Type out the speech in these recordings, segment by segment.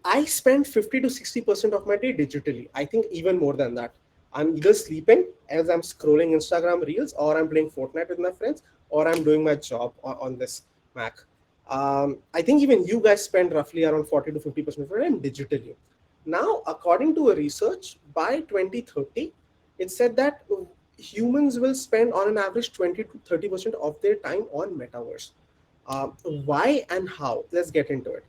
I spend 50 to 60% of my day digitally. I think even more than that. I'm either sleeping as I'm scrolling Instagram reels, or I'm playing Fortnite with my friends, or I'm doing my job on this Mac. I think even you guys spend roughly around 40 to 50% of your time digitally. Now, according to a research, by 2030, it said that humans will spend on an average 20 to 30% of their time on metaverse. Why and how? Let's get into it.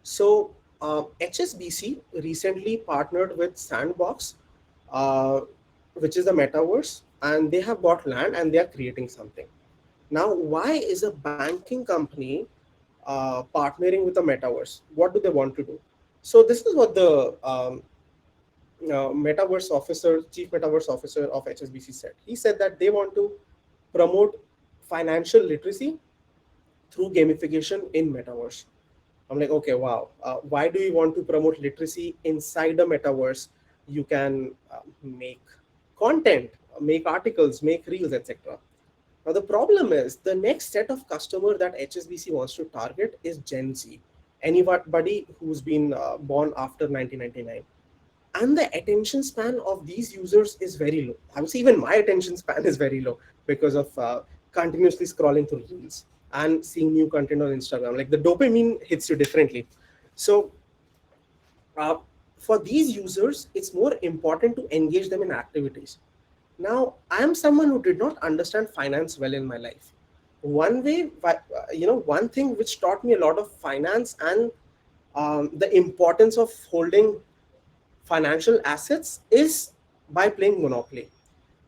So, HSBC recently partnered with Sandbox, uh, which is a metaverse, and they have bought land and they are creating something. Now, why is a banking company partnering with a metaverse? What do they want to do? So, this is what the chief metaverse officer of HSBC said. He said that they want to promote financial literacy through gamification in metaverse. I'm like, okay, wow. Why do you want to promote literacy inside the metaverse? You can make content, make articles, make reels, etc. Now, the problem is the next set of customer that HSBC wants to target is Gen Z, anybody who's been born after 1999. And the attention span of these users is very low. I would say even my attention span is very low because of continuously scrolling through reels and seeing new content on Instagram. Like the dopamine hits you differently. So uh, for these users, it's more important to engage them in activities. Now, I am someone who did not understand finance well in my life. One thing which taught me a lot of finance and the importance of holding financial assets is by playing Monopoly.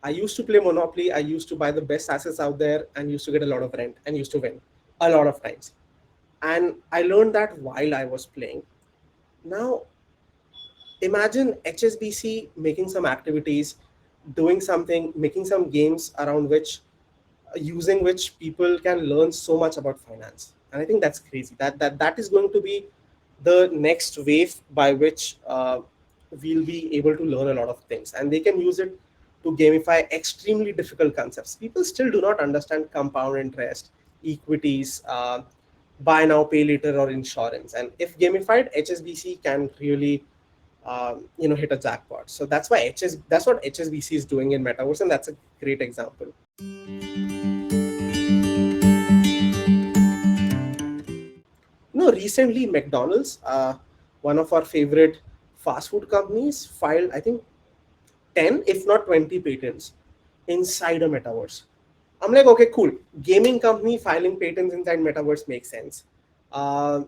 I used to play Monopoly. I used to buy the best assets out there and used to get a lot of rent and used to win a lot of times. And I learned that while I was playing. Now, imagine HSBC making some activities, doing something, making some games around which, using which people can learn so much about finance. And I think that's crazy. That is going to be the next wave by which we'll be able to learn a lot of things, and they can use it to gamify extremely difficult concepts. People still do not understand compound interest, equities, buy now pay later, or insurance. And if gamified, HSBC can really hit a jackpot. So that's what HSBC is doing in metaverse, and that's a great example. No, recently McDonald's, one of our favorite fast food companies, filed I think 10, if not 20 patents inside a metaverse. I'm like, okay, cool. Gaming company filing patents inside metaverse makes sense. Uh,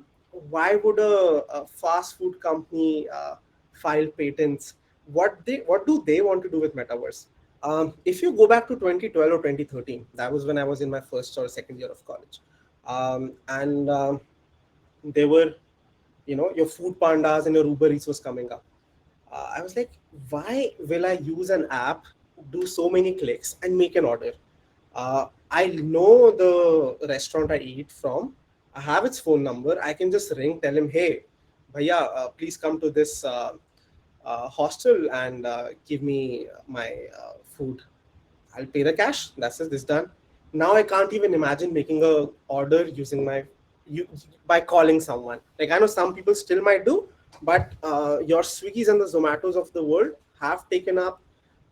why would a fast food company file patents? What do they want to do with metaverse? If you go back to 2012 or 2013, that was when I was in my first or second year of college, and they were, your food pandas and your Uber Eats was coming up. I was like, why will I use an app, do so many clicks, and make an order? I know the restaurant I eat from. I have its phone number. I can just ring, tell him, hey, bhaiya, please come to this hostel and give me my food. I'll pay the cash. That's it. This done. Now I can't even imagine making a order using you by calling someone. Like I know some people still might do, but your Swiggy's and the Zomatos of the world have taken up.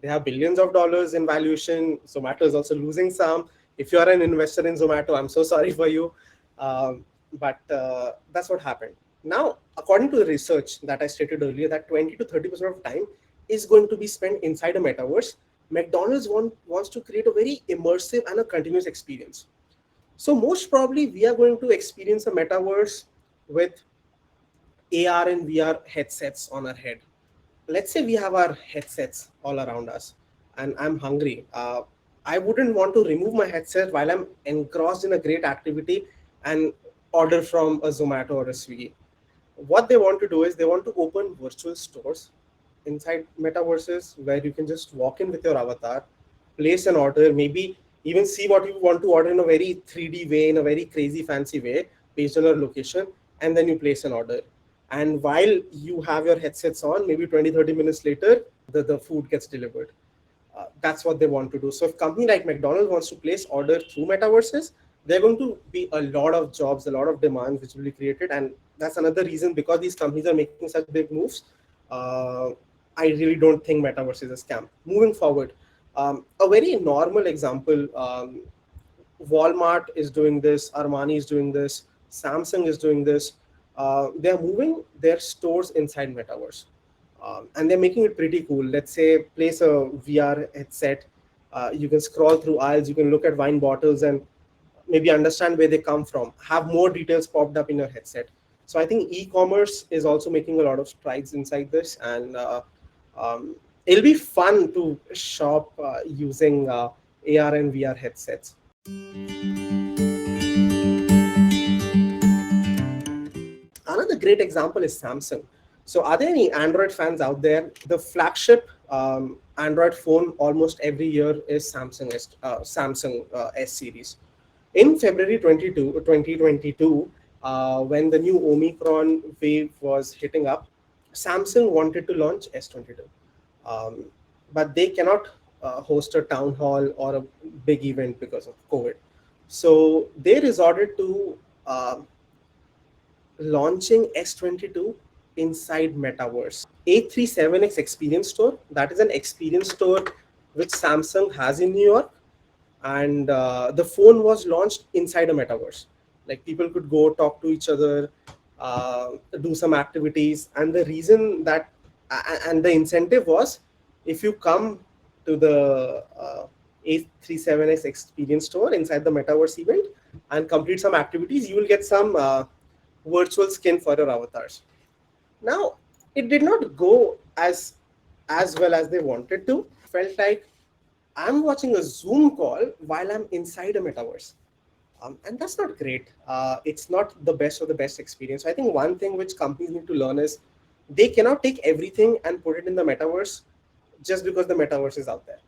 They have billions of dollars in valuation. Zomato is also losing some. If you are an investor in Zomato, I'm so sorry for you. But that's what happened. Now, according to the research that I stated earlier, that 20 to 30% of time is going to be spent inside a metaverse. McDonald's wants to create a very immersive and a continuous experience. So most probably we are going to experience a metaverse with AR and VR headsets on our head. Let's say we have our headsets all around us and I'm hungry. I wouldn't want to remove my headset while I'm engrossed in a great activity and order from a Zomato or a Swiggy. What they want to do is they want to open virtual stores inside metaverses where you can just walk in with your avatar, place an order, maybe even see what you want to order in a very 3D way, in a very crazy fancy way based on your location, and then you place an order. And while you have your headsets on, maybe 20, 30 minutes later, the food gets delivered. That's what they want to do. So if company like McDonald's wants to place order through metaverses, there are going to be a lot of jobs, a lot of demands which will be created, and that's another reason, because these companies are making such big moves. Uh, I really don't think metaverse is a scam. Moving forward, a very normal example. Walmart is doing this, Armani is doing this, Samsung is doing this. They're moving their stores inside metaverse, and they're making it pretty cool. Let's say place a VR headset, you can scroll through aisles, you can look at wine bottles, and maybe understand where they come from. Have more details popped up in your headset. So I think e-commerce is also making a lot of strides inside this, and it'll be fun to shop using AR and VR headsets. Another great example is Samsung. So, are there any Android fans out there? The flagship Android phone almost every year is Samsung S series. In February 2022, when the new Omicron wave was hitting up, Samsung wanted to launch S22, um, but they cannot host a town hall or a big event because of COVID. So they resorted to launching S22 inside Metaverse. A37X Experience Store, that is an experience store which Samsung has in New York, and the phone was launched inside a metaverse. Like people could go talk to each other, do some activities, and the reason that and the incentive was, if you come to the A37X Experience Store inside the metaverse event and complete some activities, you will get some virtual skin for your avatars. Now, it did not go as well as they wanted to. Felt like I'm watching a Zoom call while I'm inside a metaverse. And that's not great. It's not the best of the best experience. I think one thing which companies need to learn is they cannot take everything and put it in the metaverse just because the metaverse is out there.